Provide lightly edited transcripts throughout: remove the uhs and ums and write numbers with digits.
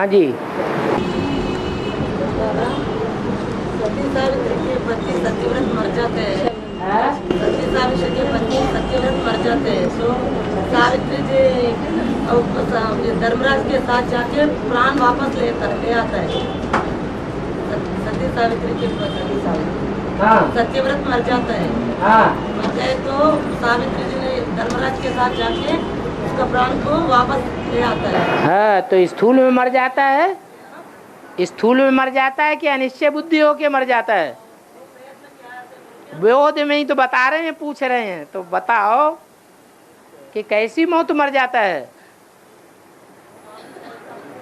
हाँ जी। सती सावित्री के पति सत्यव्रत मर जाते हैं। सती सावित्री के पति सत्यव्रत मर जाते हैं, तो सावित्री जी धर्मराज के साथ जाके प्राण वापस ले आता है। सती सावित्री के पति सत्यव्रत मर जाता है। मर गए तो सावित्री जी ने धर्मराज के साथ जाके उसका प्राण को वापस ले आता है। हाँ, तो स्थूल में मर जाता है, स्थूल में मर जाता है कि अनिश्चय बुद्धि होके मर जाता है? विरोध में ही तो बता रहे हैं, पूछ रहे हैं, तो बताओ कि कैसी मौत मर जाता है।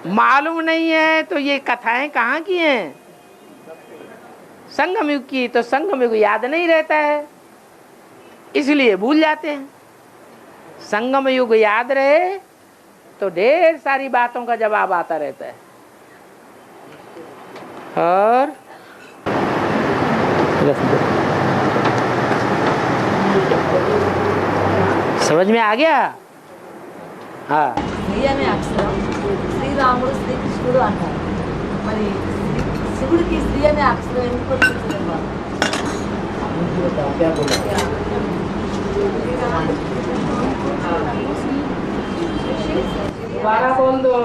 मालूम नहीं है तो ये कथाएं कहाँ की हैं? संगम युग की, तो संगम युग याद नहीं रहता है इसलिए भूल जाते हैं। संगम युग याद रहे तो ढेर सारी बातों का जवाब आता रहता है। और समझ में आ गया? हाँ। స్త్రీ అనే అక్షరం శ్రీరాముడు శ్రీకృష్ణుడు అంటారు. మరి శివుడికి స్త్రీ అనే అక్షరం ఎందుకు వచ్చింది? दोबारा बोल दो।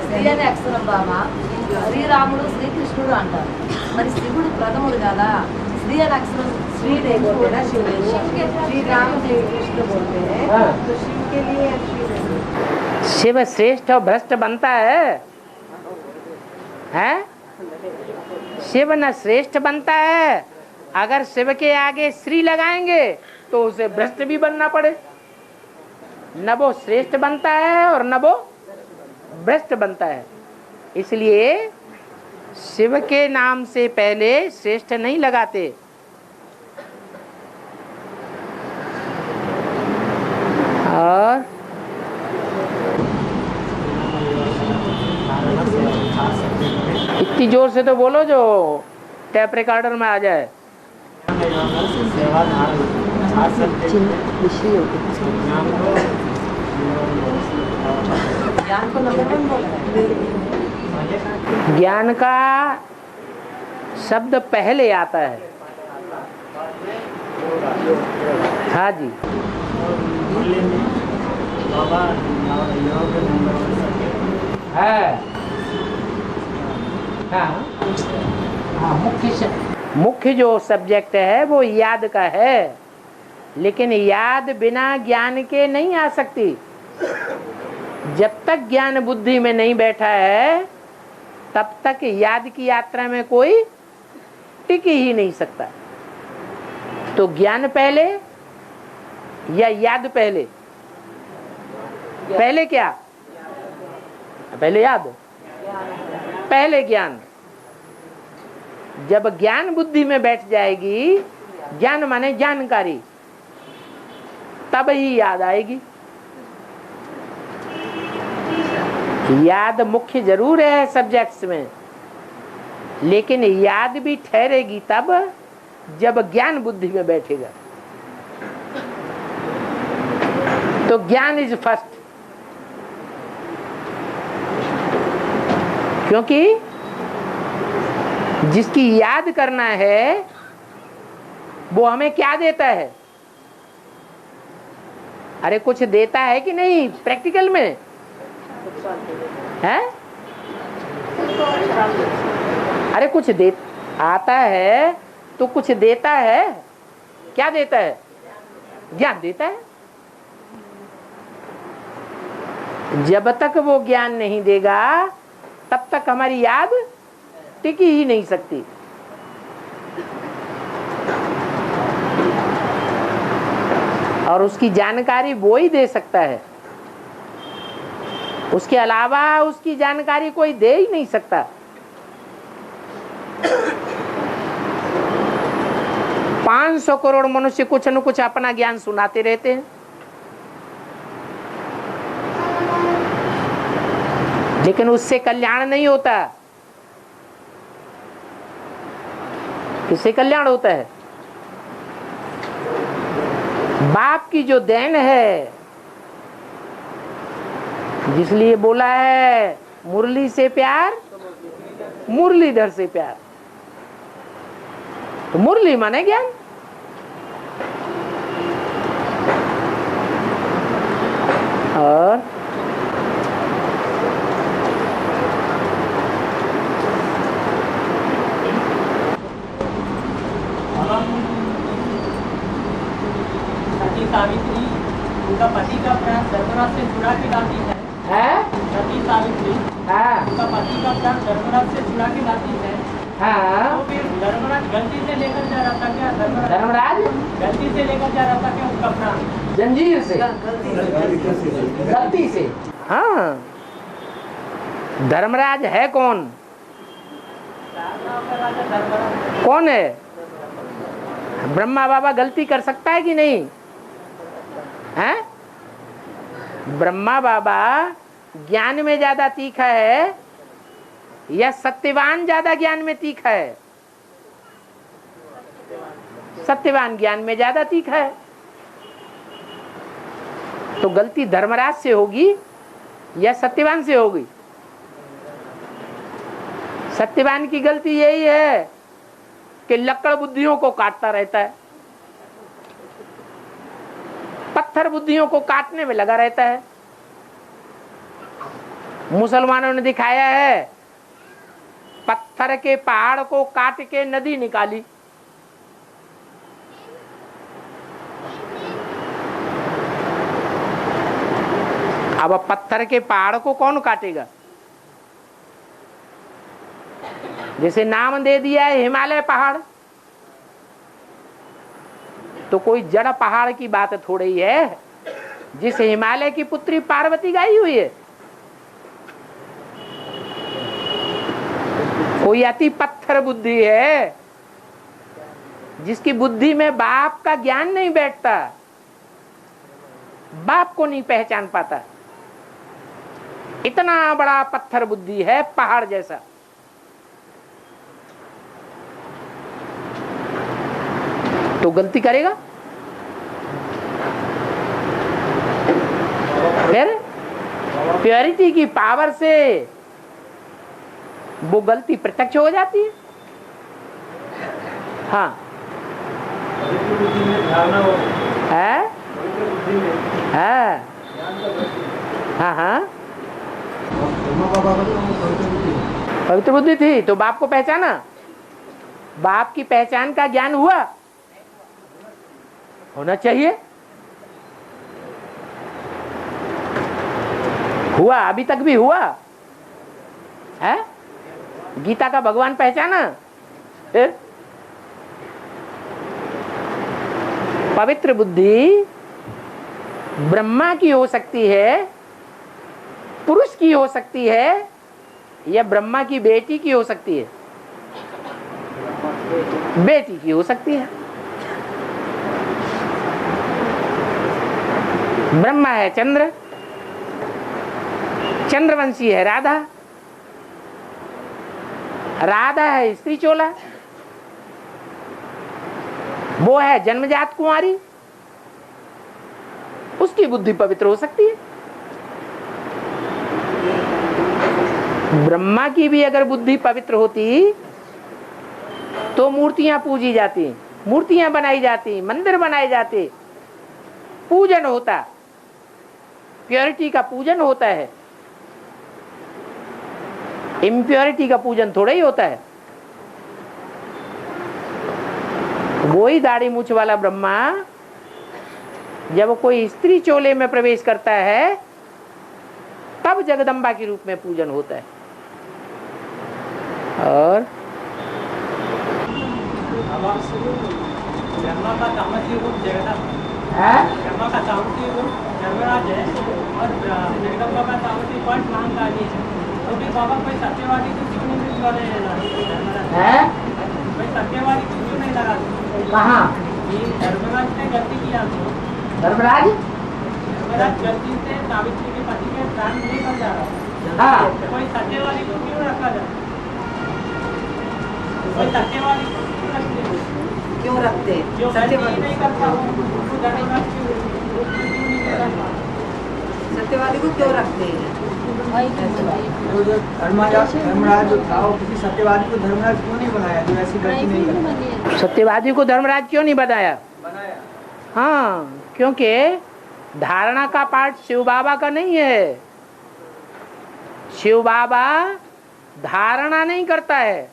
స్త్రీ అనే అక్షరం బాబా శ్రీరాముడు శ్రీకృష్ణుడు అంటారు. మరి శివుడు ప్రథముడు కదా, स्त्री अक्षर श्री नहीं बोलते ना, शिव श्री राम श्री कृष्ण बोलते हैं, तो शिव के लिए शिव श्रेष्ठ और भ्रष्ट बनता है? हैं? शिव न श्रेष्ठ बनता है। अगर शिव के आगे श्री लगाएंगे तो उसे भ्रष्ट भी बनना पड़े। न वो श्रेष्ठ बनता है और न वो भ्रष्ट बनता है। इसलिए शिव के नाम से पहले श्रेष्ठ नहीं लगाते। और इतनी जोर से तो बोलो जो टैप रिकॉर्डर में आ जाए। ज्ञान का शब्द पहले आता है। हाँ जी। है। हाँ, मुख्य जो सब्जेक्ट है वो याद का है, लेकिन याद बिना ज्ञान के नहीं आ सकती। जब तक ज्ञान बुद्धि में नहीं बैठा है तब तक याद की यात्रा में कोई टिक ही नहीं सकता। तो ज्ञान पहले या याद पहले? पहले क्या? पहले याद, पहले ज्ञान। जब ज्ञान बुद्धि में बैठ जाएगी, ज्ञान माने जानकारी, तब ही याद आएगी। याद मुख्य जरूर है सब्जेक्ट्स में, लेकिन याद भी ठहरेगी तब जब ज्ञान बुद्धि में बैठेगा। तो ज्ञान इज फर्स्ट, क्योंकि जिसकी याद करना है वो हमें क्या देता है? अरे कुछ देता है कि नहीं प्रैक्टिकल में? है? अरे कुछ दे आता है तो कुछ देता है। क्या देता है? ज्ञान देता है। जब तक वो ज्ञान नहीं देगा तब तक हमारी याद टिकी ही नहीं सकती। और उसकी जानकारी वो ही दे सकता है, उसके अलावा उसकी जानकारी कोई दे ही नहीं सकता। 500 करोड़ मनुष्य कुछ न कुछ अपना ज्ञान सुनाते रहते हैं, लेकिन उससे कल्याण नहीं होता। किससे कल्याण होता है? बाप की जो देन है जिसलिए बोला है मुरली से प्यार मुरलीधर से प्यार। तो मुरली माने ज्ञान। और सावित्री उनका पति का प्राण धर्मराज से छुड़ा के लाती है। सती सावित्री उनका पति का प्राण धर्मराज से छुड़ा के लाती है। तो फिर धर्मराज गलती से लेकर जा रहा था क्या? धर्मराज गलती से लेकर जा रहा था क्या उसका प्राण? जंजीर से, गलती से। हाँ, धर्मराज है कौन? कौन है? ब्रह्मा बाबा गलती कर सकता है कि नहीं? हैं? ब्रह्मा बाबा ज्ञान में ज्यादा तीखा है या सत्यवान ज्यादा ज्ञान में तीखा है? सत्यवान ज्ञान में ज्यादा तीखा है। तो गलती धर्मराज से होगी या सत्यवान से होगी? सत्यवान की गलती यही है कि लक्कड़ बुद्धियों को काटता रहता है, पत्थर बुद्धियों को काटने में लगा रहता है। मुसलमानों ने दिखाया है, पत्थर के पहाड़ को काट के नदी निकाली। अब पत्थर के पहाड़ को कौन काटेगा? जैसे नाम दे दिया है हिमालय पहाड़, तो कोई जड़ पहाड़ की बात थोड़ी है जिस हिमालय की पुत्री पार्वती गाई हुई है। कोई अति पत्थर बुद्धि है जिसकी बुद्धि में बाप का ज्ञान नहीं बैठता, बाप को नहीं पहचान पाता। इतना बड़ा पत्थर बुद्धि है, पहाड़ जैसा। तो गलती करेगा। फिर प्योरिटी की पावर से वो गलती प्रत्यक्ष हो जाती है। हाँ है, हाँ हाँ, पवित्र बुद्धि थी तो बाप को पहचाना। बाप की पहचान का ज्ञान हुआ, होना चाहिए, हुआ, अभी तक भी हुआ है। गीता का भगवान पहचाना। फिर पवित्र बुद्धि ब्रह्मा की हो सकती है, पुरुष की हो सकती है, या ब्रह्मा की बेटी की हो सकती है। बेटी की हो सकती है। ब्रह्मा है चंद्र, चंद्रवंशी है राधा, राधा है स्त्री चोला, वो है जन्मजात कुंवारी, उसकी बुद्धि पवित्र हो सकती है। ब्रह्मा की भी अगर बुद्धि पवित्र होती तो मूर्तियां पूजी जाती, मूर्तियां बनाई जाती, मंदिर बनाए जाते, पूजन होता, प्योरिटी का पूजन होता है। इम्प्योरिटी का पूजन थोड़ा ही होता है। वही दाढ़ी मूछ वाला ब्रह्मा जब कोई स्त्री चोले में प्रवेश करता है तब जगदम्बा के रूप में पूजन होता है। और ब्रह्मा का तामसिक रूप ब्रह्मा का तामसिक रूप धर्मराज है और जगदम्बा का तामसिक पट महाकाली है। तो भी बाबा कोई सत्यवादी को क्यों नहीं धर्मराज? कोई सत्यवादी को क्यों नहीं लगा? कहाँ? धर्मराज ने गलती किया। धर्मराज गलती से सावित्री के पति के प्राण लेकर जा रहा। हाँ, कोई सत्यवादी को क्यों रखा जाए? कोई सत्यवादी को क्यों रखते? जो सत्यवादी नहीं करता वो धर्मराज क्यों नहीं करता? सत्यवादी को क्यों रखते हैं? तो जो धर्मराज जो था वो किसी सत्यवादी को धर्मराज क्यों नहीं बनाया जो ऐसी गलती नहीं करता? सत्यवादी को धर्मराज क्यों नहीं बनाया? हाँ, क्योंकि धारणा का पाठ शिव बाबा का नहीं है। शिव बाबा धारणा नहीं करता है,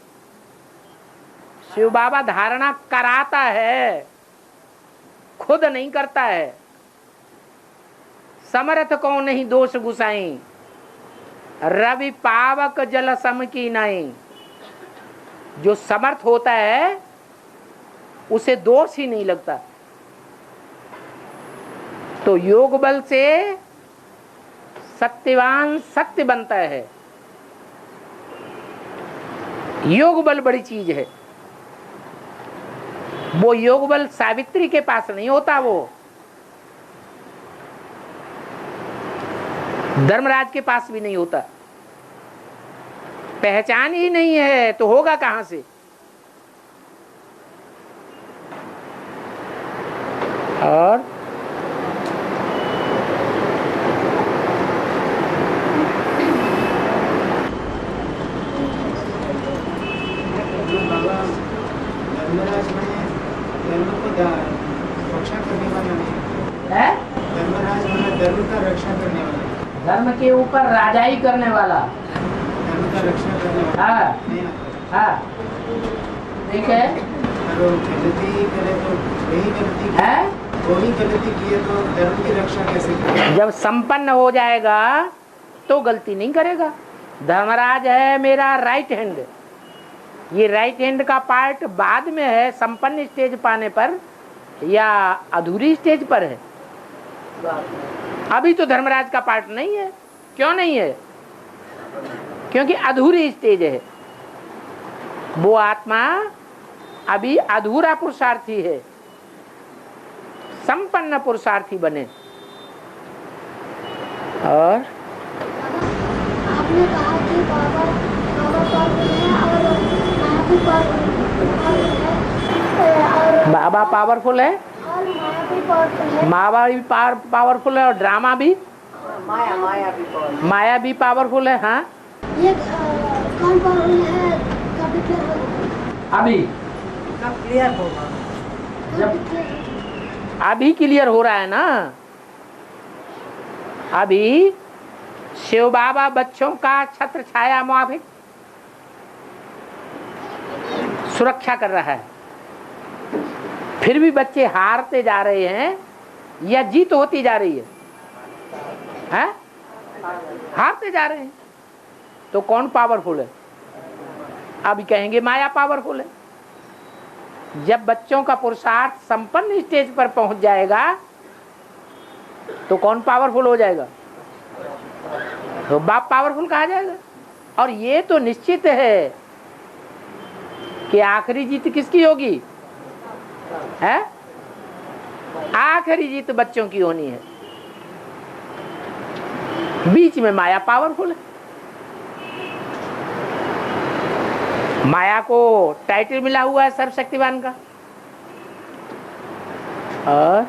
शिव बाबा धारणा कराता है, खुद नहीं करता है। समर्थ को नहीं दोष गुसाई, रवि पावक जल सम की नहीं। जो समर्थ होता है उसे दोष ही नहीं लगता। तो योग बल से सत्यवान सत्य बनता है। योग बल बड़ी चीज है। वो योग बल सावित्री के पास नहीं होता, वो धर्मराज के पास भी नहीं होता। पहचान ही नहीं है तो होगा कहां से? और धर्मराज बने धर्म को रक्षा करने वाला नहीं है। धर्मराज बने धर्म का रक्षा करने वाला, धर्म के ऊपर राजाई करने वाला, धर्म का रक्षा करने वाला। हाँ नहीं हाँ, ठीक है। अगर गलती करे तो वही गलती है, वही गलती किए तो धर्म की रक्षा कैसे करे? जब संपन्न हो जाएगा तो गलती नहीं करेगा। धर्मराज है मेरा राइट हैंड। ये राइट हैंड का पार्ट बाद में है, संपन्न स्टेज पाने पर या अधूरी स्टेज पर है। अभी तो धर्मराज का पार्ट नहीं है। क्यों नहीं है? क्योंकि अधूरी स्टेज है। वो आत्मा अभी अधूरा पुरुषार्थी है। संपन्न पुरुषार्थी बने। और आपने कहा कि बाबा पावरफुल है और माया भी पावरफुल है, बाबा पावरफुल है और माया भी पावरफुल है। माया भी पावरफुल है और ड्रामा भी, माया भी पावरफुल है। हाँ, ये कौन पावरफुल है? कभी क्लियर होगा? अभी कब क्लियर होगा? अभी क्लियर हो रहा है ना। अभी शिव बाबा बच्चों का छत्र छाया मुआफिक सुरक्षा कर रहा है। फिर भी बच्चे हारते जा रहे हैं या जीत होती जा रही है? हैं? हारते जा रहे हैं। तो कौन पावरफुल है? अभी कहेंगे माया पावरफुल है। जब बच्चों का पुरुषार्थ संपन्न स्टेज पर पहुंच जाएगा तो कौन पावरफुल हो जाएगा? तो बाप पावरफुल कहा जाएगा। और ये तो निश्चित है कि आखिरी जीत किसकी होगी? है? आखिरी जीत बच्चों की होनी है। बीच में माया पावरफुल है। माया को टाइटल मिला हुआ है सर्वशक्तिवान का। और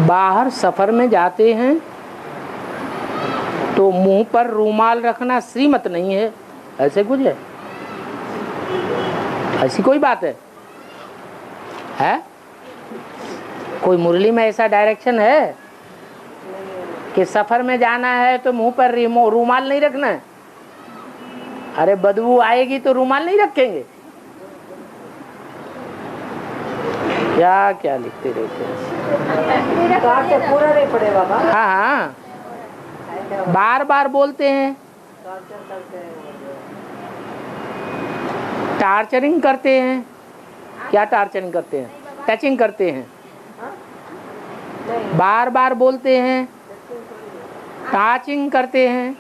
बाहर सफर में जाते हैं तो मुंह पर रूमाल रखना श्रीमत नहीं है। ऐसे कुछ है? ऐसी कोई बात है? कोई मुरली में ऐसा डायरेक्शन है कि सफर में जाना है तो मुंह पर रूमाल नहीं रखना है? अरे बदबू आएगी तो रूमाल नहीं रखेंगे? क्या क्या लिखते रहते हैं। पूरा नहीं पड़े बाबा। हाँ हाँ, बार बार बोलते हैं, टार्चरिंग करते हैं। क्या टार्चरिंग करते हैं? टचिंग करते हैं। बार बार बोलते हैं, टाचिंग करते हैं।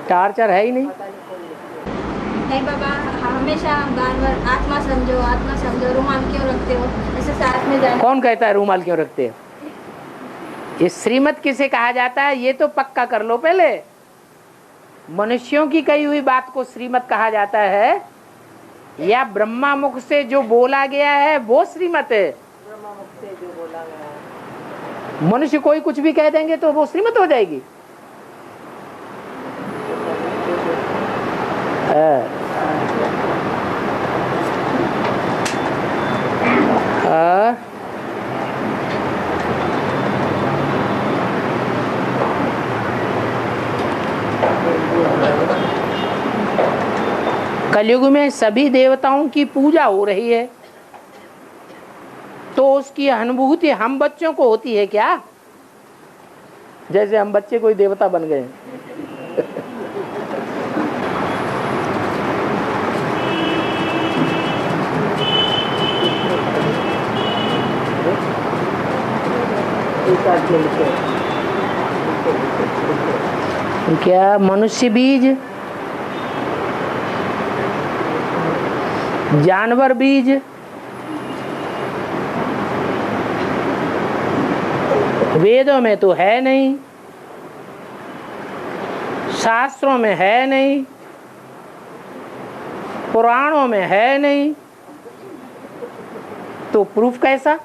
टार्चर है ही नहीं। नहीं बाबा, हमेशा बार बार आत्मा समझो रुमाल क्यों रखते हो? में जाने। कौन कहता है रूमाल क्यों रखते हैं? ये श्रीमत किसे कहा जाता है ये तो पक्का कर लो पहले। मनुष्यों की कही हुई बात को श्रीमत कहा जाता है या ब्रह्मा मुख से जो बोला गया है वो श्रीमत है? ब्रह्मा मुख से जो बोला गया है। मनुष्य कोई कुछ भी कह देंगे तो वो श्रीमत हो जाएगी। कलयुग में सभी देवताओं की पूजा हो रही है तो उसकी अनुभूति हम बच्चों को होती है क्या? जैसे हम बच्चे कोई देवता बन गए। क्या मनुष्य बीज, जानवर बीज, वेदों में तो है नहीं, शास्त्रों में है नहीं, पुराणों में है नहीं, तो प्रूफ कैसा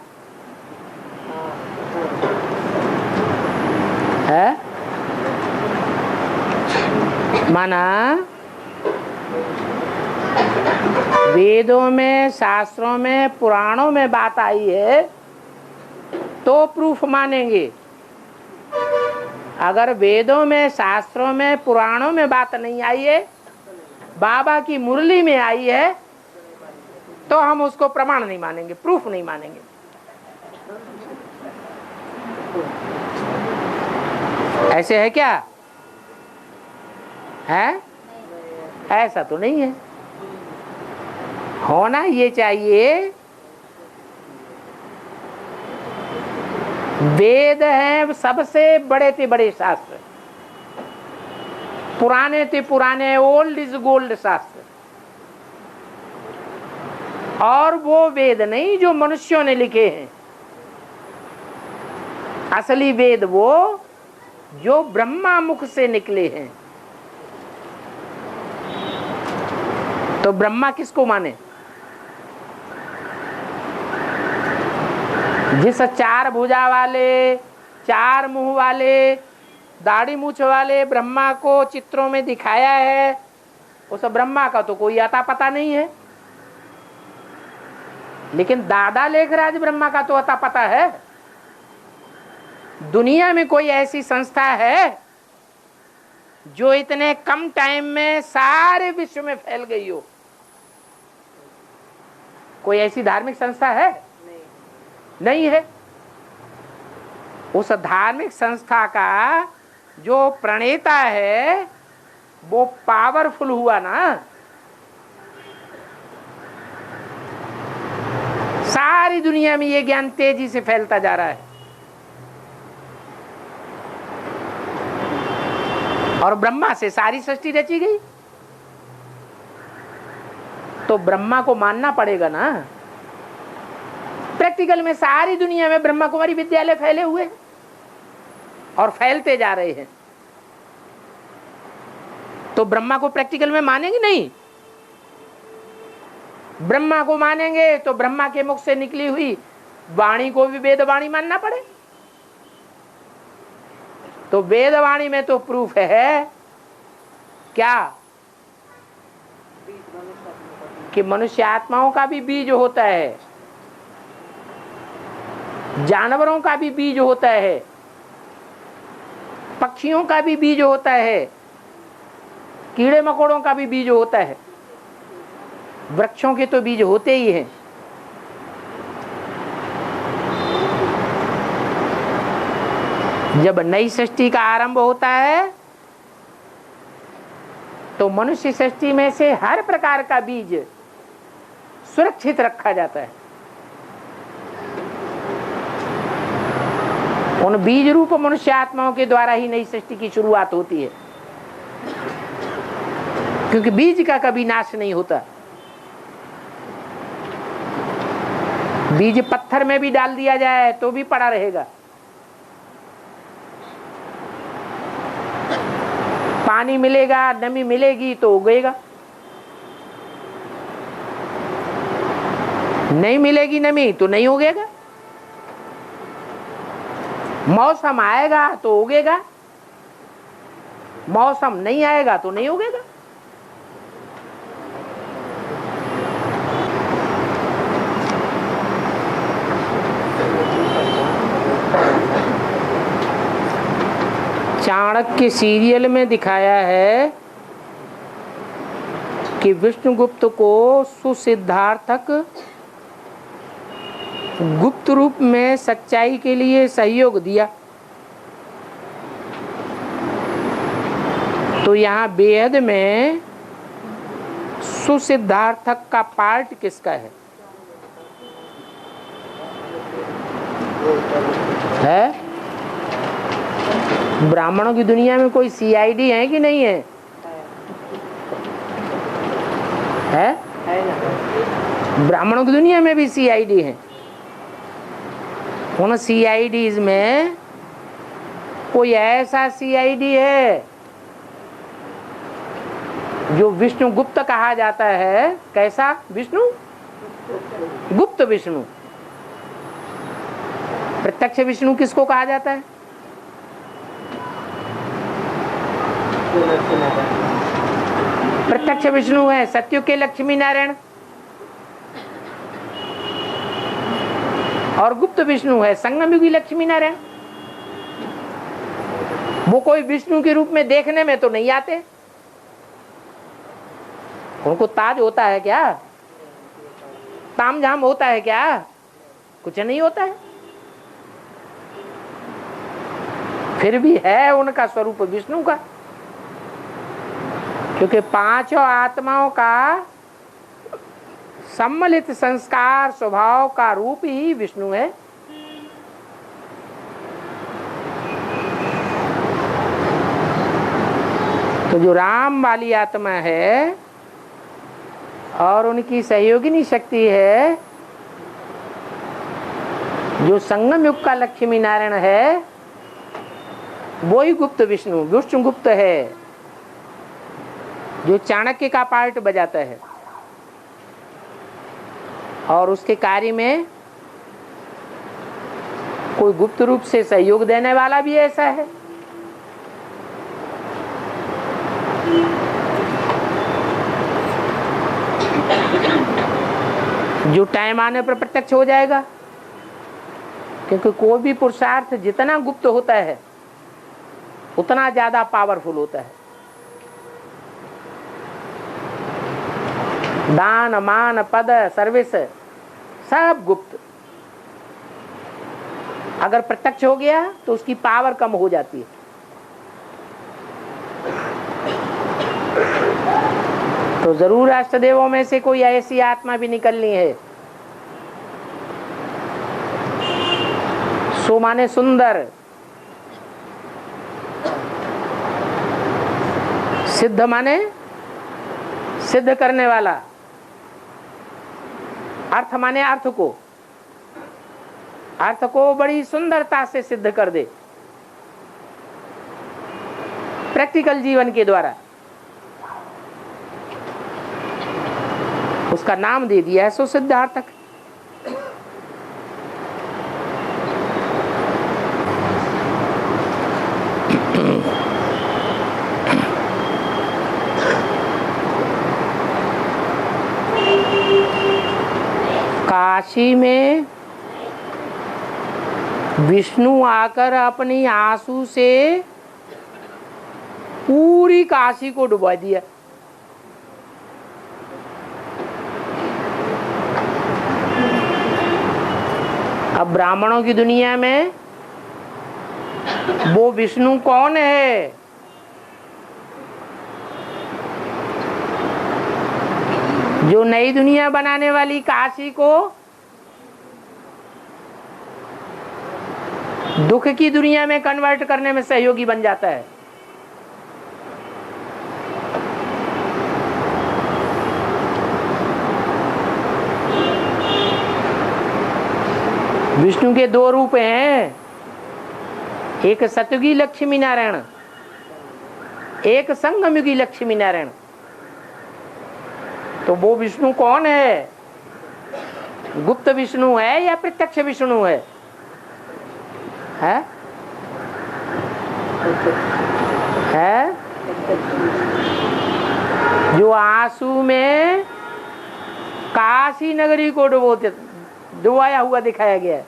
है? माना वेदों में, शास्त्रों में, पुराणों में बात आई है तो प्रूफ मानेंगे। अगर वेदों में, शास्त्रों में, पुराणों में बात नहीं आई है, बाबा की मुरली में आई है, तो हम उसको प्रमाण नहीं मानेंगे, प्रूफ नहीं मानेंगे। ऐसे है क्या? है? ऐसा तो नहीं है। होना ये चाहिए वेद हैं सबसे बड़े से बड़े शास्त्र, पुराने से पुराने, ओल्ड इज गोल्ड शास्त्र। और वो वेद नहीं जो मनुष्यों ने लिखे हैं, असली वेद वो जो ब्रह्मा मुख से निकले हैं। तो ब्रह्मा किसको माने? जिस चार भुजा वाले, चार मुंह वाले, दाढ़ी मूछ वाले ब्रह्मा को चित्रों में दिखाया है, उस ब्रह्मा का तो कोई अता पता नहीं है। लेकिन दादा लेखराज ब्रह्मा का तो अता पता है। दुनिया में कोई ऐसी संस्था है जो इतने कम टाइम में सारे विश्व में फैल गई हो? कोई ऐसी धार्मिक संस्था है? नहीं है। उस धार्मिक संस्था का जो प्रणेता है वो पावरफुल हुआ ना। सारी दुनिया में ये ज्ञान तेजी से फैलता जा रहा है। और ब्रह्मा से सारी सृष्टि रची गई, तो ब्रह्मा को मानना पड़ेगा ना। प्रैक्टिकल में सारी दुनिया में ब्रह्मा कुमारी विद्यालय फैले हुए और फैलते जा रहे हैं, तो ब्रह्मा को प्रैक्टिकल में मानेंगे नहीं। ब्रह्मा को मानेंगे तो ब्रह्मा के मुख से निकली हुई वाणी को भी वेदवाणी मानना पड़े। तो वेदवाणी में तो प्रूफ है क्या कि मनुष्य आत्माओं का भी बीज होता है, जानवरों का भी बीज होता है, पक्षियों का भी बीज होता है, कीड़े मकोड़ों का भी बीज होता है, वृक्षों के तो बीज होते ही हैं। जब नई सृष्टि का आरंभ होता है तो मनुष्य सृष्टि में से हर प्रकार का बीज सुरक्षित रखा जाता है। उन बीज रूप मनुष्य आत्माओं के द्वारा ही नई सृष्टि की शुरुआत होती है, क्योंकि बीज का कभी नाश नहीं होता। बीज पत्थर में भी डाल दिया जाए तो भी पड़ा रहेगा। पानी मिलेगा, नमी मिलेगी तो उगेगा, नहीं मिलेगी नमी तो नहीं उगेगा। मौसम आएगा तो उगेगा, मौसम नहीं आएगा तो नहीं उगेगा। चाणक्य सीरियल में दिखाया है कि विष्णुगुप्त को सुसिद्धार्थक गुप्त रूप में सच्चाई के लिए सहयोग दिया। तो यहाँ बेहद में सुसिद्धार्थक का पार्ट किसका है? ब्राह्मणों की दुनिया में कोई सीआईडी है कि नहीं है? ब्राह्मणों की दुनिया में भी सीआईडी है। उन सीआईडीज में कोई ऐसा सीआईडी है जो विष्णु गुप्त कहा जाता है। कैसा विष्णु? गुप्त विष्णु। प्रत्यक्ष विष्णु किसको कहा जाता है? प्रत्यक्ष विष्णु है सतयुग के लक्ष्मी नारायण, और गुप्त विष्णु है संगमयुगी लक्ष्मी नारायण। वो कोई विष्णु के रूप में देखने में तो नहीं आते। उनको ताज होता है क्या? तामझाम होता है क्या? कुछ नहीं होता है। फिर भी है उनका स्वरूप विष्णु का, क्योंकि पांचों आत्माओं का सम्मिलित संस्कार स्वभाव का रूप ही विष्णु है। तो जो राम वाली आत्मा है और उनकी सहयोगिनी शक्ति है, जो संगम युग का लक्ष्मी नारायण है, वो ही गुप्त विष्णु विष्णु गुप्त है, जो चाणक्य का पार्ट बजाता है। और उसके कार्य में कोई गुप्त रूप से सहयोग देने वाला भी ऐसा है। जो टाइम आने पर प्रत्यक्ष हो जाएगा, क्योंकि कोई भी पुरुषार्थ जितना गुप्त होता है उतना ज्यादा पावरफुल होता है। दान मान पद सर्विस सब गुप्त। अगर प्रत्यक्ष हो गया तो उसकी पावर कम हो जाती है। तो जरूर अष्टदेवों में से कोई ऐसी आत्मा भी निकलनी है। सो माने सुंदर, सिद्ध माने सिद्ध करने वाला, अर्थ माने अर्थ को बड़ी सुंदरता से सिद्ध कर दे प्रैक्टिकल जीवन के द्वारा। उसका नाम दे दिया है सुसिद्धार्थक। काशी में विष्णु आकर अपनी आंसू से पूरी काशी को डुबा दिया। अब ब्राह्मणों की दुनिया में वो विष्णु कौन है? जो नई दुनिया बनाने वाली काशी को दुख की दुनिया में कन्वर्ट करने में सहयोगी बन जाता है। विष्णु के दो रूप हैं, एक सतयुगी लक्ष्मी नारायण, एक संगमयुगी लक्ष्मी नारायण। तो वो विष्णु कौन है? गुप्त विष्णु है या प्रत्यक्ष विष्णु है? है जो आंसू में काशी नगरी को डुबाया हुआ दिखाया गया है।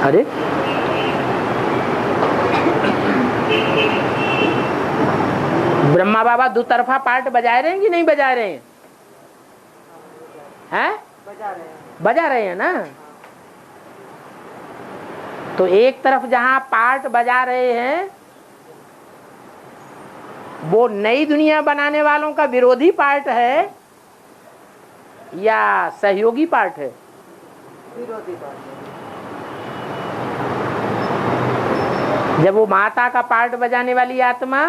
अरे ब्रह्मा बाबा दो तरफा पार्ट बजा रहे हैं कि नहीं बजा रहे हैं? हैं? बजा रहे हैं ना। तो एक तरफ जहां पार्ट बजा रहे हैं वो नई दुनिया बनाने वालों का विरोधी पार्ट है या सहयोगी पार्ट है? विरोधी पार्ट। जब वो माता का पार्ट बजाने वाली आत्मा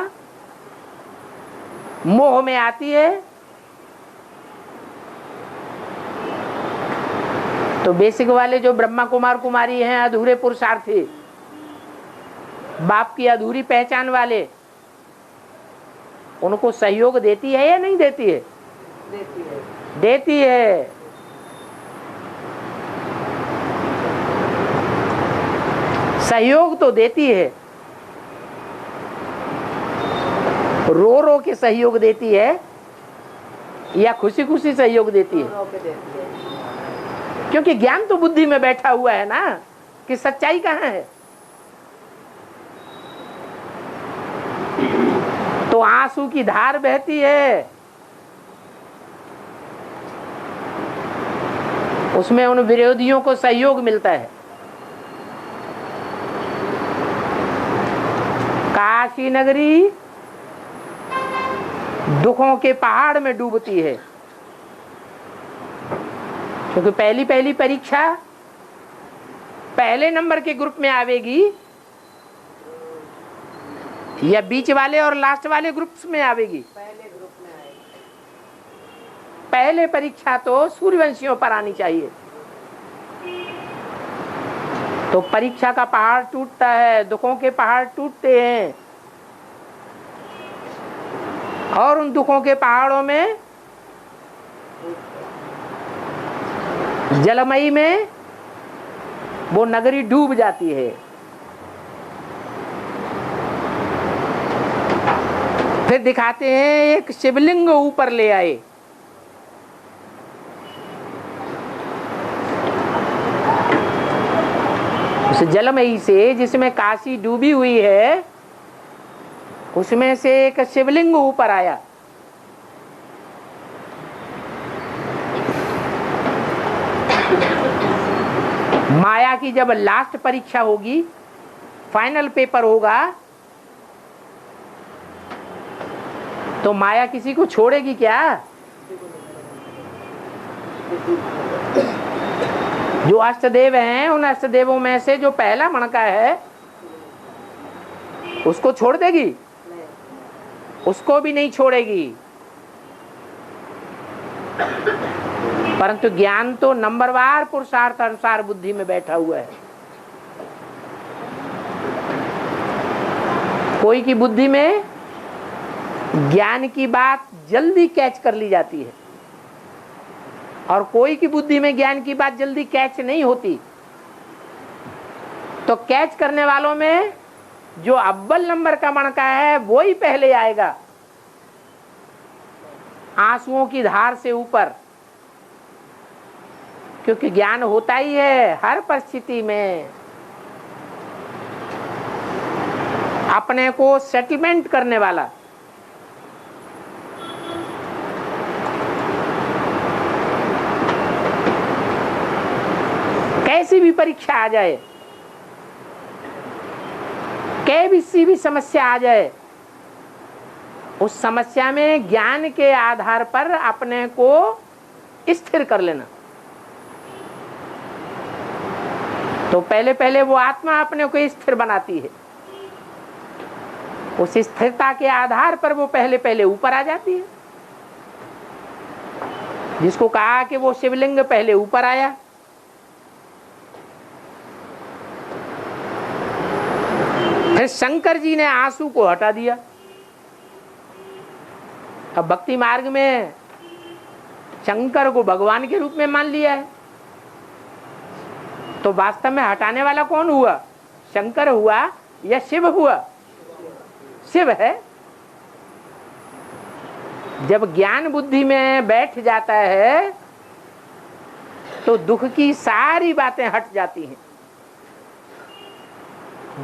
मोह में आती है तो बेसिक वाले जो ब्रह्मा कुमार कुमारी हैं, अधूरे पुरुषार्थी, बाप की अधूरी पहचान वाले, उनको सहयोग देती है या नहीं देती है? देती है। देती है। सहयोग तो देती है, रो रो के सहयोग देती है या खुशी खुशी सहयोग देती है? क्योंकि ज्ञान तो बुद्धि में बैठा हुआ है ना कि सच्चाई कहाँ है। तो आंसू की धार बहती है, उसमें उन विरोधियों को सहयोग मिलता है। काशी नगरी दुखों के पहाड़ में डूबती है क्योंकि पहली परीक्षा पहले नंबर के ग्रुप में आवेगी या बीच वाले और लास्ट वाले ग्रुप्स में आवेगी? पहले ग्रुप में आएगी। पहले परीक्षा तो सूर्यवंशियों पर आनी चाहिए। तो परीक्षा का पहाड़ टूटता है, दुखों के पहाड़ टूटते हैं और उन दुखों के पहाड़ों में जलमयी में वो नगरी डूब जाती है। फिर दिखाते हैं एक शिवलिंग ऊपर ले आए। उस जलमयी से जिसमें काशी डूबी हुई है उसमें से एक शिवलिंग ऊपर आया। माया की जब लास्ट परीक्षा होगी, फाइनल पेपर होगा, तो माया किसी को छोड़ेगी क्या? जो अष्टदेव हैं उन अष्टदेवों में से जो पहला मणका है उसको छोड़ देगी? उसको भी नहीं छोड़ेगी। परंतु ज्ञान तो नंबरवार पुरुषार्थ अनुसार बुद्धि में बैठा हुआ है। कोई की बुद्धि में ज्ञान की बात जल्दी कैच कर ली जाती है और कोई की बुद्धि में ज्ञान की बात जल्दी कैच नहीं होती। तो कैच करने वालों में जो अव्वल नंबर का मणका है वो ही पहले आएगा, आंसुओं की धार से ऊपर, क्योंकि ज्ञान होता ही है हर परिस्थिति में अपने को सेटलमेंट करने वाला। कैसी भी परीक्षा आ जाए, कैसी भी समस्या आ जाए, उस समस्या में ज्ञान के आधार पर अपने को स्थिर कर लेना। तो पहले वो आत्मा अपने को स्थिर बनाती है। उस स्थिरता के आधार पर वो पहले पहले ऊपर आ जाती है। जिसको कहा कि वो शिवलिंग पहले ऊपर आया, फिर शंकर जी ने आंसू को हटा दिया। अब भक्ति मार्ग में शंकर को भगवान के रूप में मान लिया है, तो वास्तव में हटाने वाला कौन हुआ? शंकर हुआ या शिव हुआ? शिव है। जब ज्ञान बुद्धि में बैठ जाता है तो दुख की सारी बातें हट जाती हैं,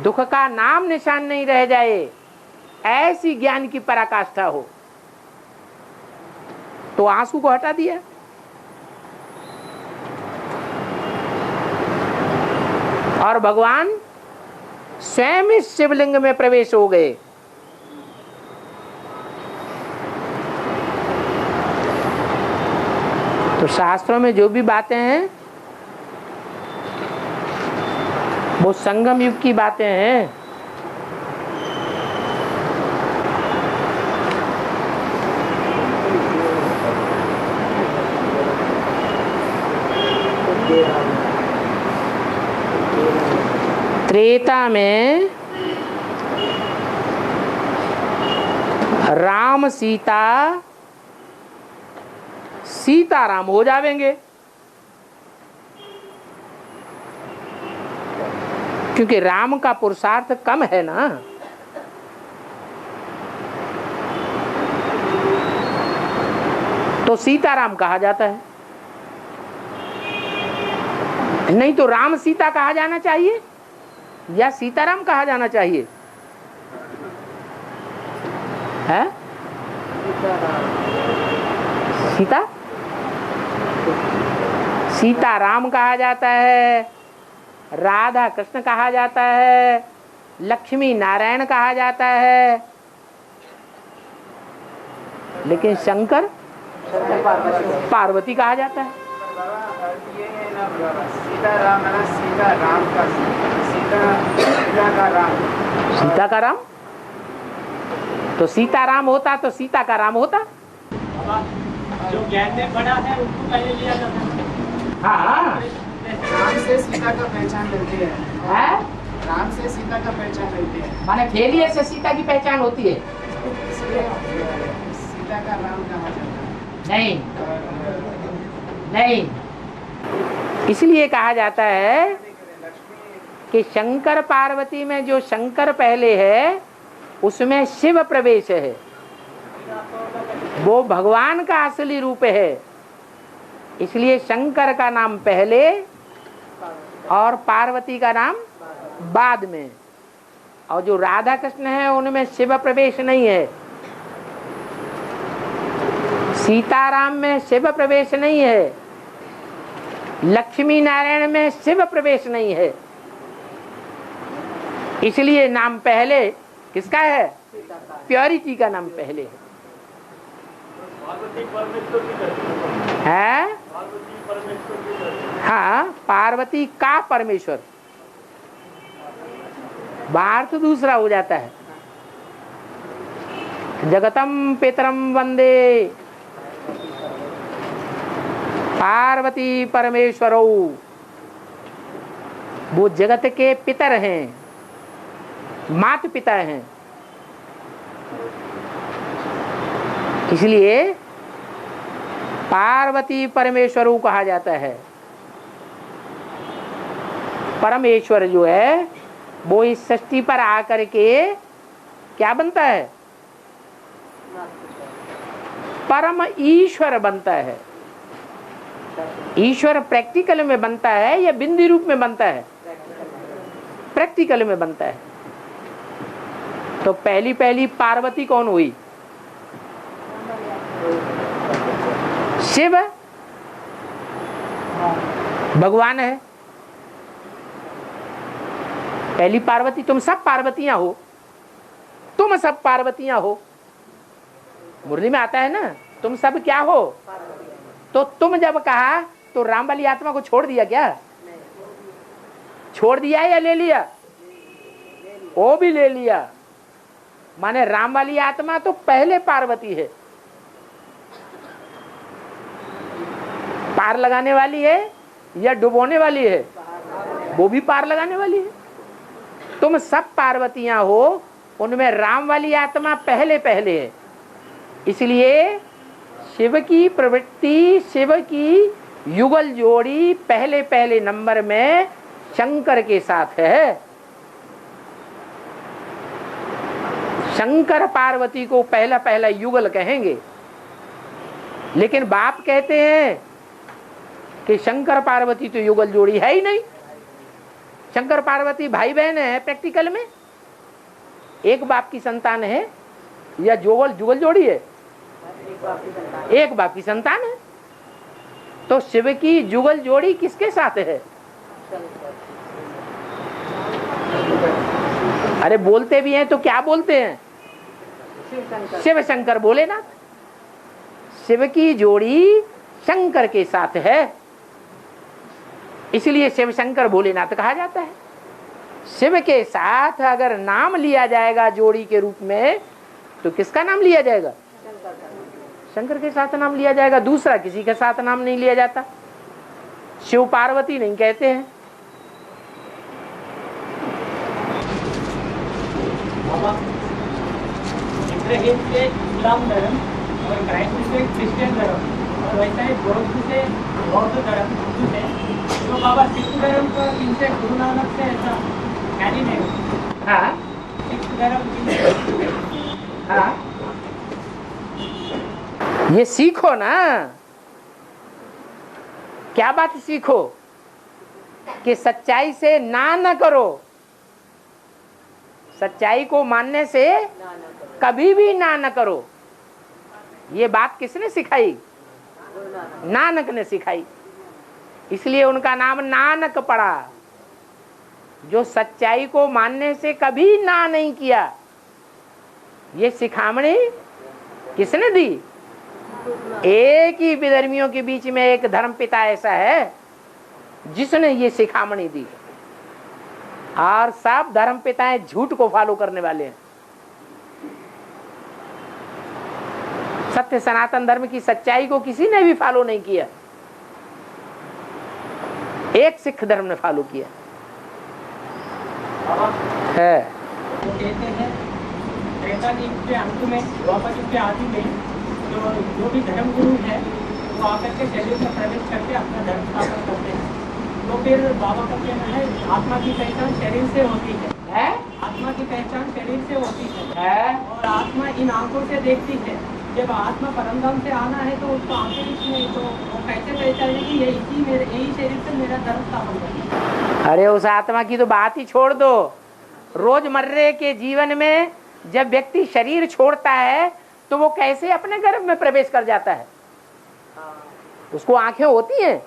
दुख का नाम निशान नहीं रह जाए, ऐसी ज्ञान की पराकाष्ठा हो। तो आंसू को हटा दिया। और भगवान स्वयं इस शिवलिंग में प्रवेश हो गए। तो शास्त्रों में जो भी बातें हैं वो संगम युग की बातें हैं। त्रेता में राम सीता सीताराम हो जाएंगे, क्योंकि राम का पुरुषार्थ कम है ना। तो सीताराम कहा जाता है, नहीं तो राम सीता कहा जाना चाहिए या सीताराम कहा जाना चाहिए? है सीता सीताराम कहा जाता है, राधा कृष्ण कहा जाता है, लक्ष्मी नारायण कहा जाता है, लेकिन शंकर पार्वती कहा जाता है। ये है ना सीताराम है ना, सीताराम का सीता का राम, सीता का राम। तो सीताराम होता तो सीता का राम होता। जो ज्ञान में बड़ा है उसको पहले लिया जाता है। हाँ, राम से सीता का पहचान मिलती है, राम से सीता का पहचान मिलती है, माने फेलियर से सीता की पहचान होती है। इसलिए सीता का राम कहा जाता है। नहीं नहीं, इसलिए कहा जाता है कि शंकर पार्वती में जो शंकर पहले है उसमें शिव प्रवेश है, वो भगवान का असली रूप है। इसलिए शंकर का नाम पहले और पार्वती का नाम बाद में। और जो राधा कृष्ण है उनमें शिव प्रवेश नहीं है, सीताराम में शिव प्रवेश नहीं है, लक्ष्मी नारायण में शिव प्रवेश नहीं है। इसलिए नाम पहले किसका है? प्योरिटी का नाम पहले है। हाँ, पार्वती का परमेश्वर, बाहर तो दूसरा हो जाता है। जगतम पितरम वंदे पार्वती परमेश्वरो, वो जगत के पितर हैं, माता पिता हैं। इसलिए पार्वती परमेश्वरों कहा जाता है। परमेश्वर जो है वो इस सृष्टि पर आकर के क्या बनता है? परम ईश्वर बनता है। ईश्वर प्रैक्टिकल में बनता है या बिंदी रूप में बनता है? प्रैक्टिकल में बनता है। तो पहली पहली पार्वती कौन हुई? शिव भगवान है। पहली पार्वती, तुम सब पार्वतियां हो, तुम सब पार्वतियां हो। मुरली में आता है ना, तुम सब क्या हो? तो तुम जब कहा तो राम वाली आत्मा को छोड़ दिया क्या? छोड़ दिया या ले लिया? वो भी ले लिया। माने राम वाली आत्मा तो पहले पार्वती है, पार लगाने वाली है या डुबोने वाली है? वो भी पार लगाने वाली है। तुम सब पार्वतियां हो, उनमें राम वाली आत्मा पहले पहले है। इसलिए शिव की प्रवृत्ति, शिव की युगल जोड़ी पहले पहले नंबर में शंकर के साथ है। शंकर पार्वती को पहला पहला युगल कहेंगे, लेकिन बाप कहते हैं कि शंकर पार्वती तो युगल जोड़ी है ही नहीं। शंकर पार्वती भाई बहन है प्रैक्टिकल में, एक बाप की संतान है या जुगल जोड़ी है? एक बाप की संतान है। तो शिव की जुगल जोड़ी किसके साथ है? अरे बोलते भी हैं तो क्या बोलते हैं? शिव शंकर भोलेनाथ। शिव की जोड़ी शंकर के साथ है, इसलिए शिव शंकर भोलेनाथ कहा जाता है। शिव के साथ अगर नाम लिया जाएगा जोड़ी के रूप में, तो किसका नाम लिया जाएगा? शंकर के साथ नाम लिया जाएगा, दूसरा किसी के साथ नाम नहीं लिया जाता। शिव पार्वती नहीं कहते हैं। इब्राहिम से इस्लाम धर्म और क्राइस्ट से क्रिश्चियन धर्म और वैसा ही बौद्ध से बौद्ध धर्म हिंदू से, तो बाबा सिख धर्म का इनसे गुरु नानक से ऐसा ख्याल नहीं। हाँ सिख धर्म हाँ, ये सीखो ना। क्या बात सीखो कि सच्चाई से ना न करो, सच्चाई को मानने से कभी भी ना न करो। ये बात किसने सिखाई? नानक ने सिखाई, इसलिए उनका नाम नानक पड़ा। जो सच्चाई को मानने से कभी ना नहीं किया, ये सिखामणी किसने दी? एक ही विधर्मियों के बीच में एक धर्म पिता ऐसा है जिसने ये सिखामणी दी, और सब धर्म पिताएं झूठ को फॉलो करने वाले हैं। सत्य सनातन धर्म की सच्चाई को किसी ने भी फॉलो नहीं किया, एक सिख धर्म ने फॉलो किया है। वो कहते हैं त्रेता युग के अंत में, द्वापर युग के आदि में जो भी धर्म गुरु है वो आकर के शरीर में प्रवेश करके अपना धर्म स्थापन करते हैं। तो फिर बाबा का कहना है आत्मा की पहचान शरीर से होती है, आत्मा की पहचान शरीर से होती है और आत्मा इन आंखों से देखती है। जब आत्मा परमधाम से आना है तो उसको आंखें नहीं, तो वो कैसे पहचाने कि यही शरीर से मेरा धर्म स्थापन करना। अरे उस आत्मा की तो बात ही छोड़ दो। रोजमर्रे के जीवन में जब व्यक्ति शरीर छोड़ता है तो वो कैसे अपने गर्भ में प्रवेश कर जाता है? उसको आंखें होती हैं?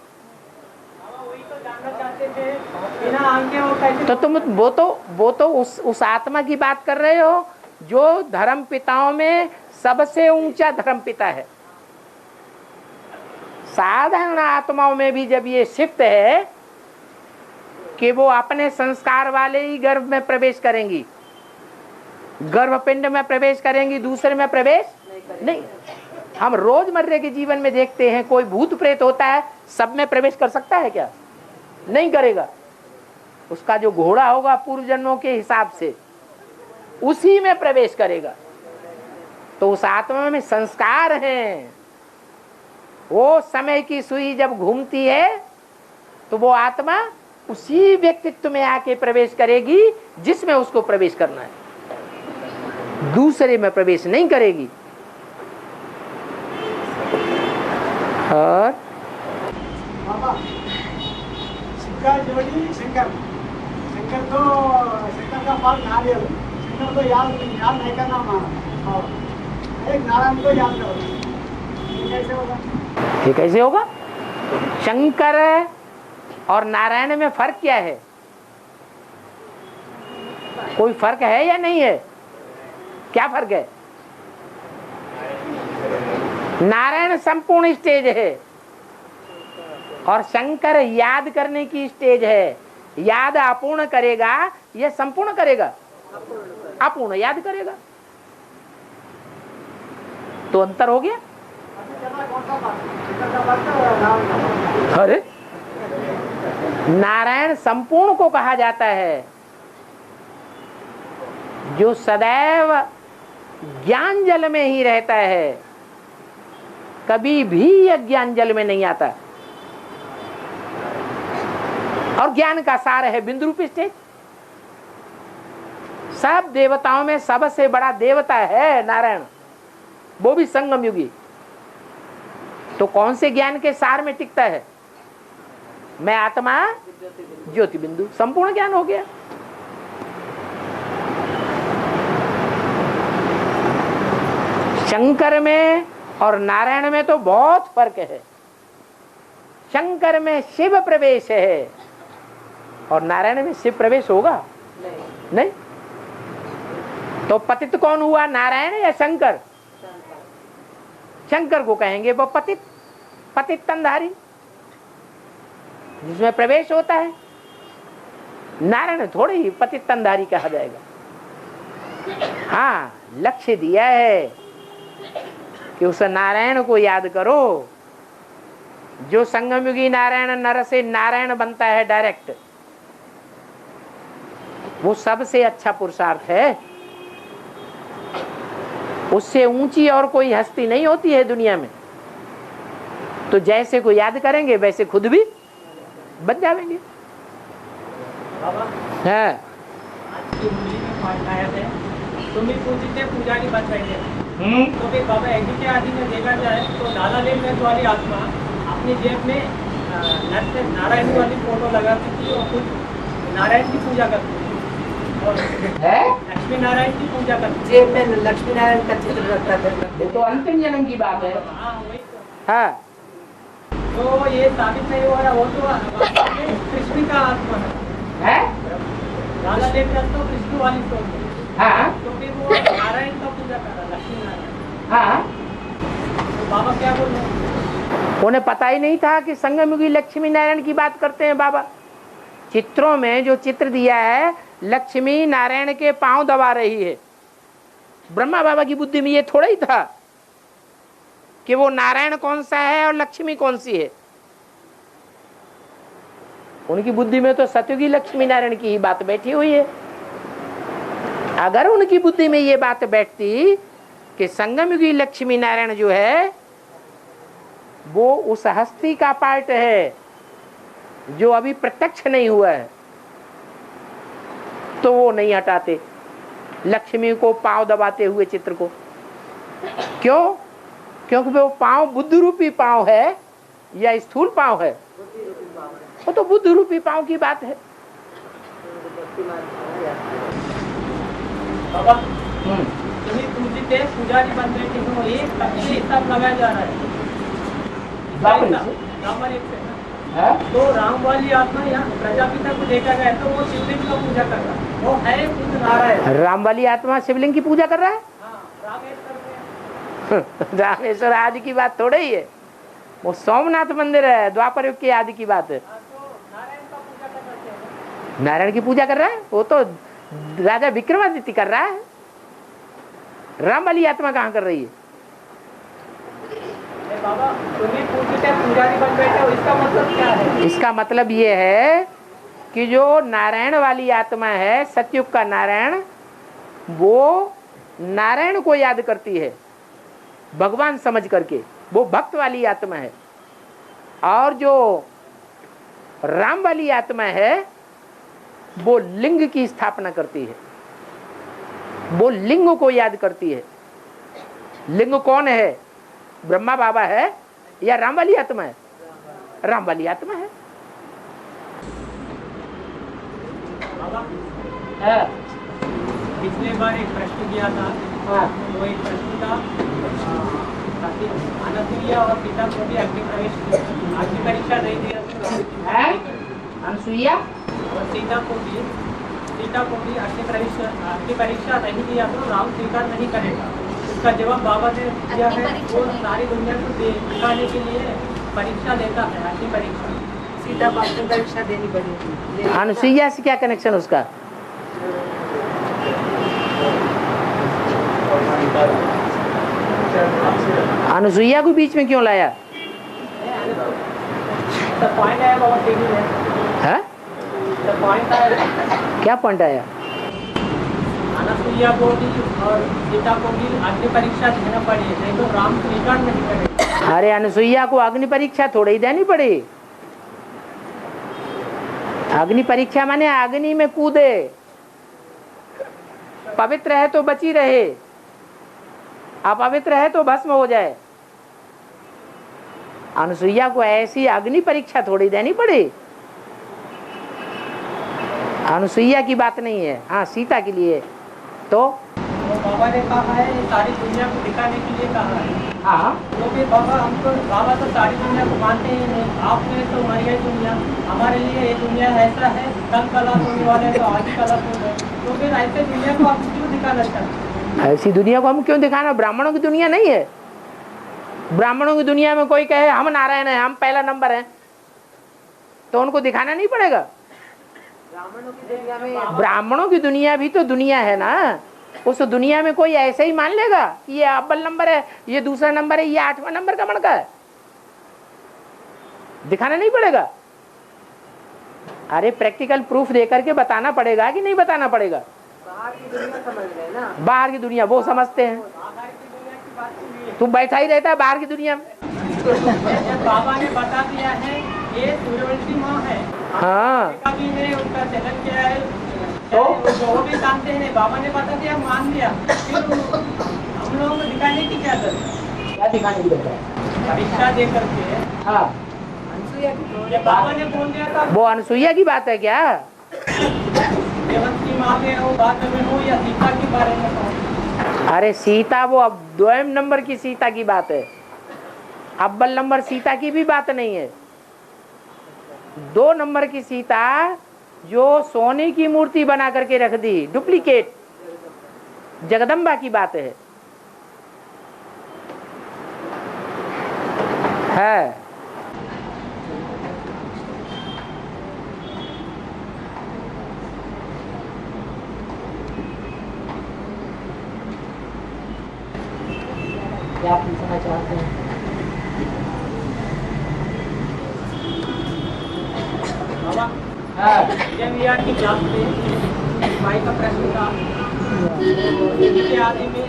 बिना आंखें वो कैसे? तो तुम वो तो उस आत्मा की बात कर रहे हो जो धर्म पिताओं में सबसे ऊंचा धर्म पिता है। साधारण आत्माओं में भी जब ये शिफ्ट है कि वो अपने संस्कार वाले ही गर्भ में प्रवेश करेंगी, गर्भपिंड में प्रवेश करेंगी, दूसरे में प्रवेश नहीं। हम रोजमर्रे के जीवन में देखते हैं कोई भूत प्रेत होता है, सब में प्रवेश कर सकता है क्या? नहीं करेगा। उसका जो घोड़ा होगा पूर्व जन्मों के हिसाब से उसी में प्रवेश करेगा। तो उस आत्मा में संस्कार हैं। वो समय की सुई जब घूमती है तो वो आत्मा उसी व्यक्तित्व में आके प्रवेश करेगी जिसमें उसको प्रवेश करना है, दूसरे में प्रवेश नहीं करेगी। और जोड़ी शंकर का फल नारियल, शंकर को याद नहीं करना और एक नारायण को याद करो। ये कैसे होगा? ये कैसे होगा? शंकर और नारायण में फर्क क्या है? कोई फर्क है या नहीं है? क्या फर्क है? नारायण संपूर्ण स्टेज है और शंकर याद करने की स्टेज है। याद अपूर्ण करेगा या संपूर्ण करेगा? अपूर्ण याद करेगा। तो अंतर हो गया। अरे नारायण संपूर्ण को कहा जाता है जो सदैव ज्ञान जल में ही रहता है, कभी भी अज्ञान जल में नहीं आता, और ज्ञान का सार है बिंदु रूपी स्टेज। सब देवताओं में सबसे बड़ा देवता है नारायण, वो भी संगम युगी। तो कौन से ज्ञान के सार में टिकता है? मैं आत्मा ज्योति बिंदु, संपूर्ण ज्ञान हो गया। शंकर में और नारायण में तो बहुत फर्क है। शंकर में शिव प्रवेश है और नारायण में शिव प्रवेश होगा नहीं। तो पतित कौन हुआ, नारायण या शंकर? शंकर को कहेंगे वो पतित, पतित तंधारी जिसमें प्रवेश होता है। नारायण थोड़ी ही पतित तंधारी कहा जाएगा। हाँ, लक्ष्य दिया है कि उस नारायण को याद करो। जो संगमयुगी नारायण नर से नारायण बनता है डायरेक्ट, वो सबसे अच्छा पुरुषार्थ है। उससे ऊंची और कोई हस्ती नहीं होती है दुनिया में। तो जैसे को याद करेंगे वैसे खुद भी बन जाएंगे। हाँ, आज की मुरली में पाठ आया है, तुम्ही पूजिते पुजारी बन रहे थे। तो फिर बाबा एडी के आदि में देखा जाए तो लाला लेन वाली आत्मा अपनी जेब में नारायण वाली फोटो लगाती थी और खुद नारायण की पूजा करती थी, और लक्ष्मी नारायण की पूजा करती। जेब में लक्ष्मी नारायण का चित्र रखता था। ये तो अंतिम जन्म की बात है। हाँ वही तो। हाँ, तो ये साबित नहीं हो रहा, वो तो कृष्ण का आत्मा है। लाला लेन तो कृष्ण वाली फोटो। हाँ, तो फिर वो नारायण का पूजा कर रहा, लक्ष्मी नारायण। हाँ, तो बाबा क्या बोल रहे हैं? उन्हें पता ही नहीं था कि संगमयुगी लक्ष्मी नारायण की बात करते हैं बाबा। चित्रों में जो चित्र दिया है, लक्ष्मी नारायण के पांव दबा रही है। ब्रह्मा बाबा की बुद्धि में ये थोड़ा ही था कि वो नारायण कौन सा है और लक्ष्मी कौन सी है। उनकी बुद्धि में तो सतयुगी लक्ष्मी नारायण की ही बात बैठी हुई है। अगर उनकी बुद्धि में ये बात बैठती कि संगमयुगी लक्ष्मी नारायण जो है वो उस हस्ती का पार्ट है जो अभी प्रत्यक्ष नहीं हुआ है, तो वो नहीं हटाते लक्ष्मी को पांव दबाते हुए चित्र को। क्यों? क्योंकि वो पांव बुद्ध रूपी पांव है या स्थूल पांव है? वो तो बुद्ध रूपी पांव की बात है। बाबा तुम्ही पूजिते पुजारी बन रहे थे, तो ये हिसाब लगाया जा रहा है। राम एक से ना, तो राम वाली आत्मा यहाँ प्रजापिता को देखा गया तो वो शिवलिंग का पूजा कर रहा है, वो है खुद नारायण। राम वाली आत्मा शिवलिंग की पूजा कर रहा है। हाँ, रामेश्वर में। रामेश्वर आदि की बात थोड़ा ही है, वो सोमनाथ मंदिर है, द्वापर युग की आदि की बात है। तो नारायण का पूजा कर रहे हैं। नारायण की पूजा कर रहा है, वो तो राजा विक्रमादित्य कर रहा है। राम वाली आत्मा कहाँ कर रही है? बाबा तुम्हें पूछते पुजारी बन बैठे हो, इसका मतलब क्या है? इसका मतलब ये है कि जो नारायण वाली आत्मा है, सतयुग का नारायण, वो नारायण को याद करती है भगवान समझ करके, वो भक्त वाली आत्मा है। और जो राम वाली आत्मा है वो लिंग की स्थापना करती है, वो लिंग को याद करती है। लिंग कौन है? ब्रह्मा बाबा है या राम वाली आत्मा है? राम वाली आत्मा है। पिछले बार एक प्रश्न किया था, तो एक प्रश्न था अनसुईया और पिता को भी अग्नि प्रवेश अग्नि परीक्षा नहीं दिया। अनसुईया और सीता को भी अग्नि परीक्षा नहीं दिया तो राम स्वीकार नहीं करेगा। इसका जवाब बाबा ने दिया है, वो सारी दुनिया को दिखाने के लिए परीक्षा लेता है, अग्नि परीक्षा। सीता को अग्नि परीक्षा देनी पड़ेगी। अनुसुईया से क्या कनेक्शन उसका? अनुसुईया को बीच में क्यों लाया? पॉइंट है बहुत ठीक है। पॉइंट है, क्या पॉइंट आया? अनुसुईया को भी और सीता को भी अग्नि परीक्षा देना पड़ी, नहीं तो राम स्वीकार नहीं करे। अरे अनुसुईया को अग्नि परीक्षा थोड़ी ही देनी पड़ी। अग्नि परीक्षा माने अग्नि में कूदे, पवित्र है तो बची रहे, अपवित्र है तो भस्म हो जाए। अनुसुईया को ऐसी अग्नि परीक्षा थोड़ी देनी पड़ी। अनुसुईया की बात नहीं है, हाँ सीता के लिए। तो बाबा ने कहा है ये सारी दुनिया को दिखाने के लिए कहा है। हाँ तो फिर बाबा तो सारी दुनिया को मानते ही नहीं। आपने तो मर गई दुनिया, हमारे लिए ये दुनिया ऐसा है, कल कलश होने वाले तो आज ही कलश हो गए। तो फिर ऐसे दुनिया को आप क्यों दिखाना चाहते हैं? ऐसी दुनिया को हम क्यों दिखाना? ब्राह्मणों की दुनिया नहीं है। ब्राह्मणों की दुनिया में कोई कहे हम नारायण हैं, हम पहला नंबर हैं, तो उनको दिखाना नहीं पड़ेगा? ब्राह्मणों की दुनिया भी तो दुनिया है ना। उस दुनिया में कोई ऐसे ही मान लेगा कि ये अव्वल नंबर है, ये दूसरा नंबर है, ये 8वां नंबर का मणका है? दिखाना नहीं पड़ेगा? अरे प्रैक्टिकल प्रूफ देकर के बताना पड़ेगा कि नहीं बताना पड़ेगा? बाहर की दुनिया समझ रहे ना, बाहर की दुनिया वो समझते हैं। तू बैठा ही रहता है बाहर की दुनिया में। बाबा ने बता दिया है ये सूर्यवंशी माँ है। हाँ कभी ने उनका चलन किया है, तो वो भी जानते हैं। बाबा ने बता दिया, मान लिया, फिर हम लोगों को दिखाने की क्या जरूरत है? क्या दिखाने की जरूरत है? परीक्षा दे करके। हाँ ये बाबा ने बोल दिया था। वो अनुसुईया की बात है क्या? सूर्यवंशी माँ में हो, बात में हो, या सीता के बारे में हो? अरे सीता वो अब 2 नंबर की सीता की बात है, अव्वल नंबर सीता की भी बात नहीं है। 2 नंबर की सीता जो सोने की मूर्ति बना करके रख दी, डुप्लीकेट, जगदम्बा की बात है। क्या आप पूछना चाहते हैं? जब यार की क्लास में भाई का प्रश्न था, के आदि में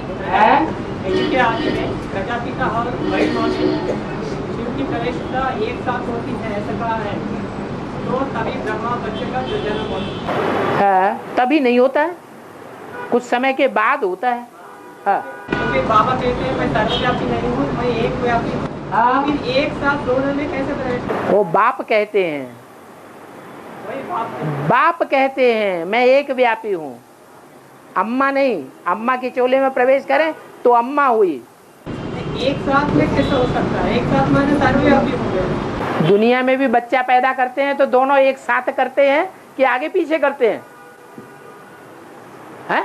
प्रजापिता और बड़ी माँ में शिव की प्रवेशता एक साथ होती है, ऐसा कहा है। तो तभी ब्रह्मा बच्चे का जन्म होता है। तभी नहीं होता है, कुछ समय के बाद होता है। क्योंकि बाबा कहते हैं मैं सर्वव्यापी नहीं हूँ, मैं एक व्यापी हूँ। फिर एक साथ दोनों में कैसे प्रवेश? वो बाप कहते हैं, बाप कहते हैं मैं एक व्यापी हूँ, अम्मा नहीं। अम्मा के चोले में प्रवेश करें तो अम्मा हुई। एक साथ में कैसे हो सकता है? एक साथ माने सर्वव्यापी हो गए। दुनिया में भी बच्चा पैदा करते हैं तो दोनों एक साथ करते हैं कि आगे पीछे करते हैं? है?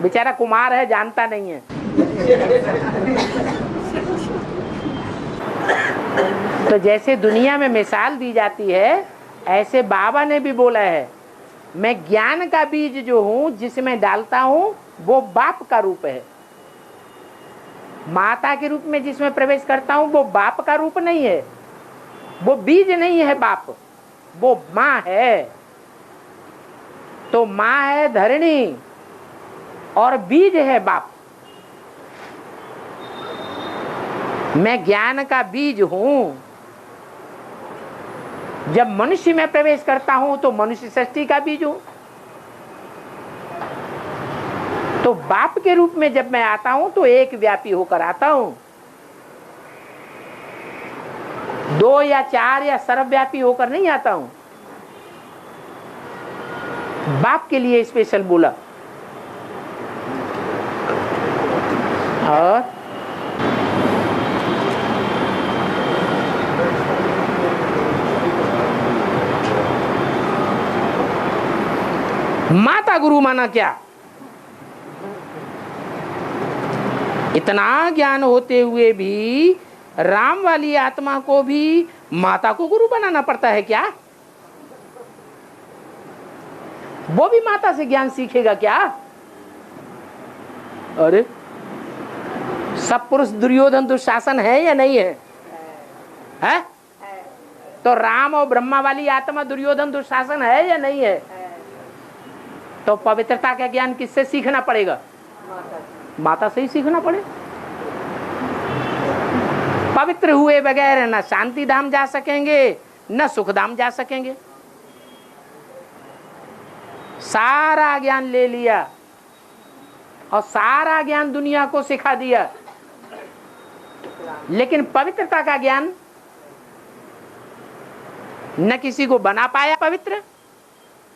बेचारा कुमार है, जानता नहीं है। तो जैसे दुनिया में मिसाल दी जाती है, ऐसे बाबा ने भी बोला है मैं ज्ञान का बीज जो हूं, जिसमें डालता हूं, वो बाप का रूप है। माता के रूप में जिसमें प्रवेश करता हूं, वो बाप का रूप नहीं है, वो बीज नहीं है बाप, वो माँ है। तो माँ है धरणी और बीज है बाप। मैं ज्ञान का बीज हूं। जब मनुष्य में प्रवेश करता हूं तो मनुष्य सृष्टि का बीज हूं। तो बाप के रूप में जब मैं आता हूं तो एक व्यापी होकर आता हूं, 2 या 4 या सर्वव्यापी होकर नहीं आता हूं। बाप के लिए स्पेशल बोला। और माता गुरु माना क्या? इतना ज्ञान होते हुए भी राम वाली आत्मा को भी माता को गुरु बनाना पड़ता है क्या? वो भी माता से ज्ञान सीखेगा क्या? अरे सब पुरुष दुर्योधन दुशासन है या नहीं है? है? तो राम और ब्रह्मा वाली आत्मा दुर्योधन दुशासन है या नहीं है? तो पवित्रता का ज्ञान किससे सीखना पड़ेगा? माता से ही सीखना पड़े। पवित्र हुए बगैर न शांति धाम जा सकेंगे न सुख धाम जा सकेंगे। सारा ज्ञान ले लिया और सारा ज्ञान दुनिया को सिखा दिया, लेकिन पवित्रता का ज्ञान न किसी को बना पाया पवित्र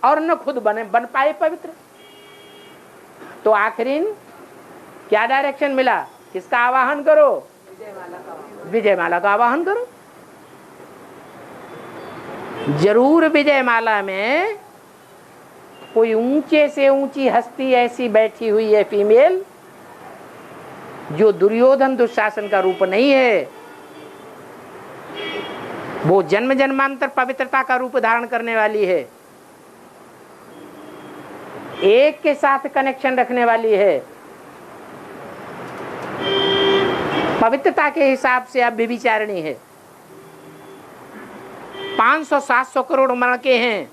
और न खुद बन पाए पवित्र। तो आखिरीन क्या डायरेक्शन मिला? किसका आवाहन करो? विजय माला का आवाहन करो। जरूर विजय माला में कोई ऊंचे से ऊंची हस्ती ऐसी बैठी हुई है फीमेल जो दुर्योधन दुशासन का रूप नहीं है, वो जन्म जन्मांतर पवित्रता का रूप धारण करने वाली है, एक के साथ कनेक्शन रखने वाली है। पवित्रता के हिसाब से अब व्यभिचारिणी है। 500-700 करोड़ मणके हैं,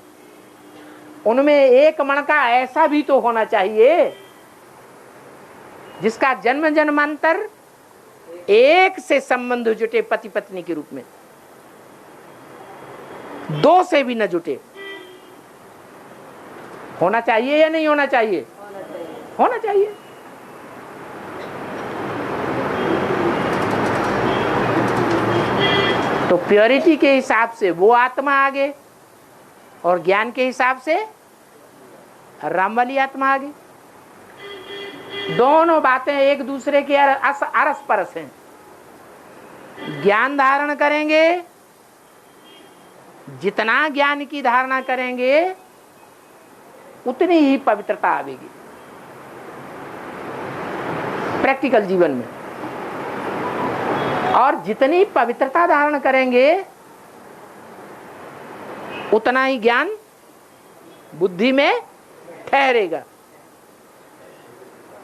उनमें एक मणका ऐसा भी तो होना चाहिए जिसका जन्म जन्मांतर एक से संबंध जुटे, पति पत्नी के रूप में, 2 से भी न जुटे। होना चाहिए या नहीं होना चाहिए? होना चाहिए। तो प्योरिटी के हिसाब से वो आत्मा आगे और ज्ञान के हिसाब से राम वाली आत्मा आगे। दोनों बातें एक दूसरे के अरस परस हैं। ज्ञान धारण करेंगे, जितना ज्ञान की धारणा करेंगे उतनी ही पवित्रता आवेगी प्रैक्टिकल जीवन में, और जितनी पवित्रता धारण करेंगे उतना ही ज्ञान बुद्धि में ठहरेगा।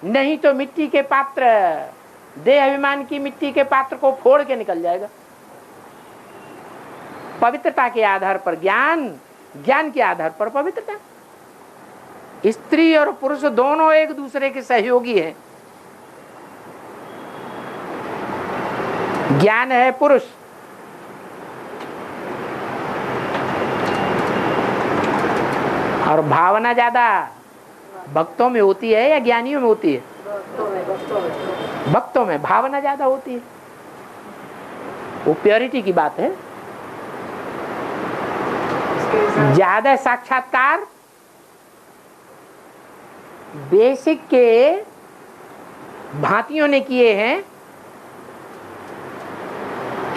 नहीं तो मिट्टी के पात्र, देह अभिमान की मिट्टी के पात्र को फोड़ के निकल जाएगा। पवित्रता के आधार पर ज्ञान, ज्ञान के आधार पर पवित्रता। स्त्री और पुरुष दोनों एक दूसरे के सहयोगी हैं। ज्ञान है पुरुष, और भावना ज्यादा भक्तों में होती है या ज्ञानियों में होती है? भक्तों में भावना ज्यादा होती है। वो प्योरिटी की बात है। ज्यादा साक्षात्कार बेसिक के भांतियों ने किए हैं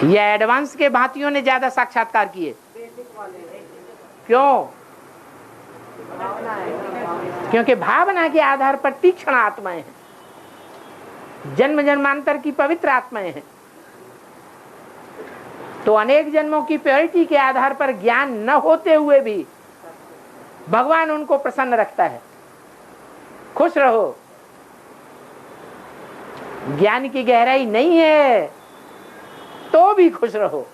या एडवांस के भांतियों ने ज्यादा साक्षात्कार किए? क्यों? क्योंकि भावना के आधार पर तीक्ष्ण आत्माएं हैं, जन्म जन्मांतर की पवित्र आत्माएं हैं। तो अनेक जन्मों की प्योरिटी के आधार पर ज्ञान न होते हुए भी भगवान उनको प्रसन्न रखता है। खुश रहो, ज्ञान की गहराई नहीं है तो भी खुश रहो।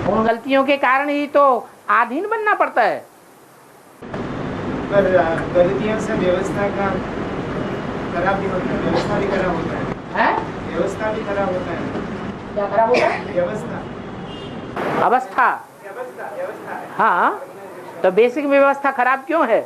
उन गलतियों के कारण ही तो अधीन बनना पड़ता है। पर गलतियों से व्यवस्था का खराब भी होता है, व्यवस्था भी खराब होता है। व्यवस्था भी खराब होता है। क्या खराब होता है? व्यवस्था, अवस्था। व्यवस्था। हाँ, तो बेसिक व्यवस्था खराब क्यों है?